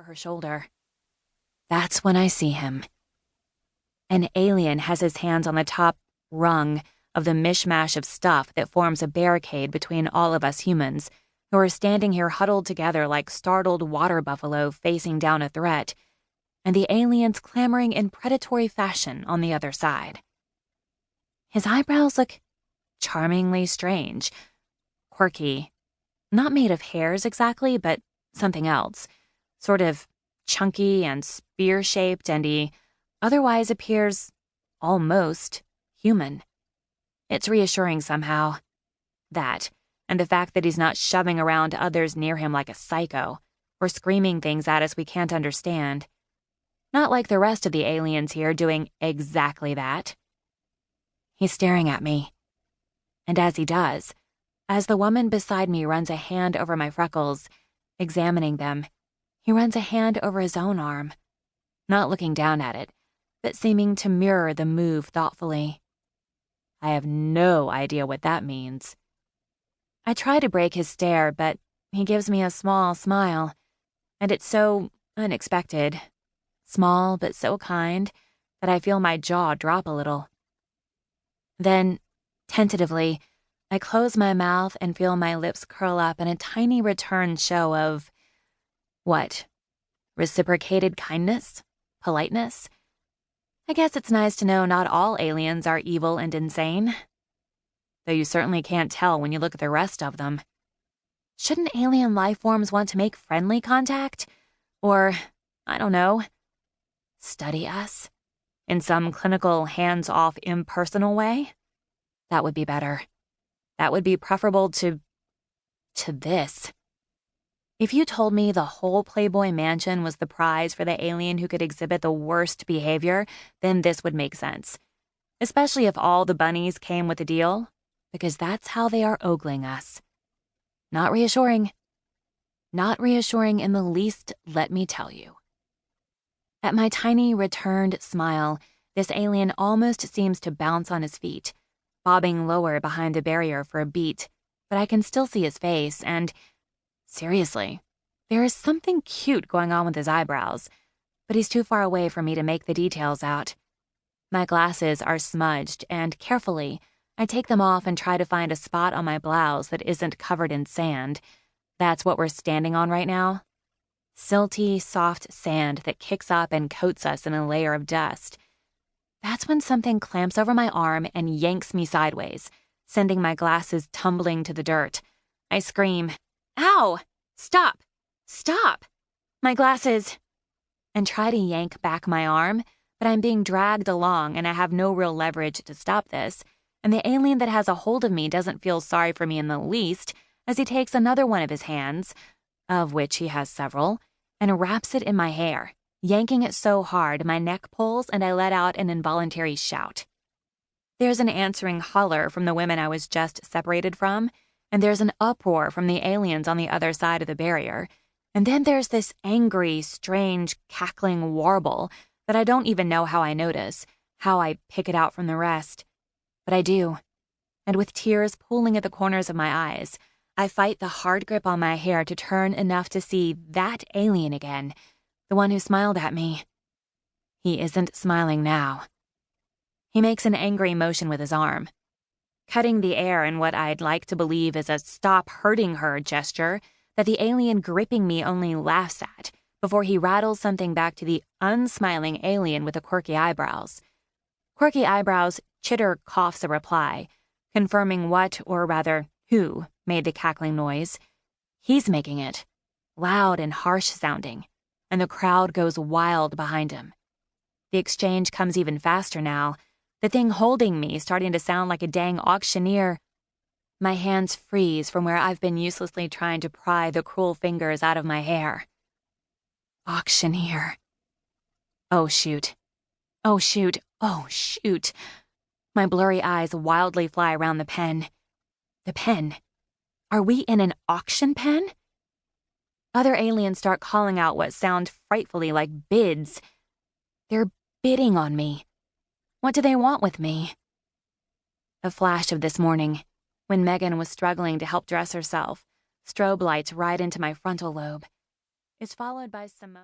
over her shoulder. That's when I see him. An alien has his hands on the top rung of the mishmash of stuff that forms a barricade between all of us humans, who are standing here huddled together like startled water buffalo facing down a threat, and the aliens clamoring in predatory fashion on the other side. His eyebrows look charmingly strange, quirky, not made of hairs exactly, but something else, sort of chunky and spear-shaped, and he otherwise appears almost human. It's reassuring somehow. That, and the fact that he's not shoving around others near him like a psycho, or screaming things at us we can't understand. Not like the rest of the aliens here doing exactly that. He's staring at me. And as he does, as the woman beside me runs a hand over my freckles, examining them, he runs a hand over his own arm, not looking down at it, but seeming to mirror the move thoughtfully. I have no idea what that means. I try to break his stare, but he gives me a small smile, and it's so unexpected, small but so kind, that I feel my jaw drop a little. Then, tentatively, I close my mouth and feel my lips curl up in a tiny return show of, what? Reciprocated kindness? Politeness? I guess it's nice to know not all aliens are evil and insane. Though you certainly can't tell when you look at the rest of them. Shouldn't alien life forms want to make friendly contact? Or, I don't know, study us? In some clinical, hands-off, impersonal way? That would be better. That would be preferable to this. If you told me the whole Playboy Mansion was the prize for the alien who could exhibit the worst behavior, then this would make sense. Especially if all the bunnies came with the deal, because that's how they are ogling us. Not reassuring. Not reassuring in the least, let me tell you. At my tiny returned smile, this alien almost seems to bounce on his feet, bobbing lower behind the barrier for a beat, but I can still see his face, and seriously, there is something cute going on with his eyebrows, but he's too far away for me to make the details out. My glasses are smudged, and carefully, I take them off and try to find a spot on my blouse that isn't covered in sand. That's what we're standing on right now. Silty, soft sand that kicks up and coats us in a layer of dust. That's when something clamps over my arm and yanks me sideways, sending my glasses tumbling to the dirt. I scream, "Ow! Stop! Stop! My glasses!" and try to yank back my arm, but I'm being dragged along and I have no real leverage to stop this, and the alien that has a hold of me doesn't feel sorry for me in the least as he takes another one of his hands, of which he has several, and wraps it in my hair, yanking it so hard my neck pulls and I let out an involuntary shout. There's an answering holler from the women I was just separated from, and there's an uproar from the aliens on the other side of the barrier, and then there's this angry, strange, cackling warble that I don't even know how I notice, how I pick it out from the rest. But I do, and with tears pooling at the corners of my eyes, I fight the hard grip on my hair to turn enough to see that alien again, the one who smiled at me. He isn't smiling now. He makes an angry motion with his arm, cutting the air in what I'd like to believe is a stop hurting her gesture that the alien gripping me only laughs at before he rattles something back to the unsmiling alien with the quirky eyebrows. Quirky eyebrows chitter coughs a reply, confirming what, or rather, who, made the cackling noise. He's making it, loud and harsh sounding, and the crowd goes wild behind him. The exchange comes even faster now, the thing holding me starting to sound like a dang auctioneer. My hands freeze from where I've been uselessly trying to pry the cruel fingers out of my hair. Auctioneer. Oh, shoot. Oh, shoot. Oh, shoot. My blurry eyes wildly fly around the pen. The pen. Are we in an auction pen? Other aliens start calling out what sound frightfully like bids. They're bidding on me. What do they want with me? A flash of this morning, when Megan was struggling to help dress herself, strobe lights right into my frontal lobe. It's followed by Simone.